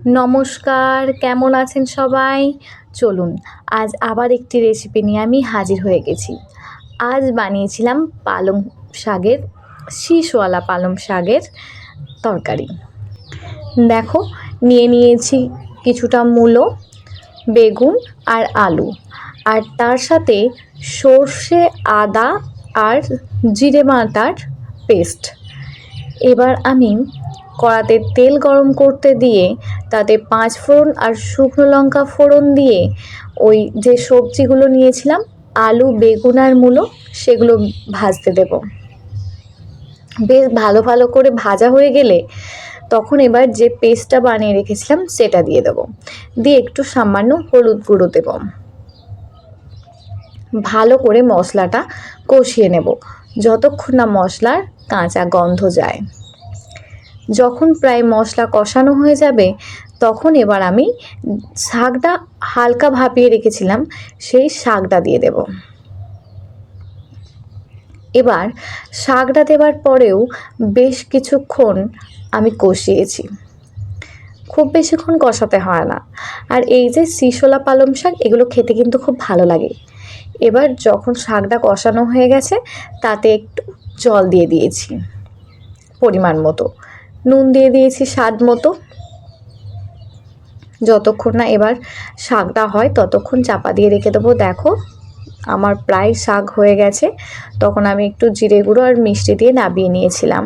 নমস্কার, কেমন আছেন সবাই? চলুন আজ আবার একটি রেসিপি নিয়ে আমি হাজির হয়ে গেছি। আজ বানিয়েছিলাম পালং শাকের শীষওয়ালা পালং শাকের তরকারি। দেখো, নিয়েছি কিছুটা মূলো, বেগুন আর আলু, আর তার সাথে সর্ষে, আদা আর জিরে বাটার পেস্ট। এবার আমি কড়াতে তেল গরম করতে দিয়ে তাতে 5 ফোড়ন আর শুকনো লঙ্কা ফোড়ন দিয়ে ওই যে সবজিগুলো নিয়েছিলাম আলু, বেগুন আর মূলো, সেগুলো ভাজতে দেব। বেশ ভালো করে ভাজা হয়ে গেলে তখন এবার যে পেস্টটা বানিয়ে রেখেছিলাম সেটা দিয়ে দেব, দিয়ে একটু সামান্য হলুদ গুঁড়ো দেব। ভালো করে মশলাটা কষিয়ে নেব যতক্ষণ না মশলার কাঁচা গন্ধ যায়। যখন প্রায় মশলা কষানো হয়ে যাবে তখন এবার আমি শাকটা হালকা ভাপিয়ে রেখেছিলাম, সেই শাকটা দিয়ে দেব। এবার শাকটা দেওয়ার পরেও বেশ কিছুক্ষণ আমি কষিয়েছি, খুব বেশিক্ষণ কষাতে হয় না। আর এই যে শীষওয়ালা পালং শাক, এগুলো খেতে কিন্তু খুব ভালো লাগে। এবার যখন শাকটা কষানো হয়ে গেছে তাতে একটু জল দিয়ে দিয়েছি পরিমাণ মতো, নুন দিয়ে দিয়েছি স্বাদ মতো। যতক্ষণ না এবার শাকটা হয় ততক্ষণ চাপা দিয়ে রেখে দেবো। দেখো, আমার প্রায় শাক হয়ে গেছে। তখন আমি একটু জিরে গুঁড়ো আর মিষ্টি দিয়ে নামিয়ে নিয়েছিলাম।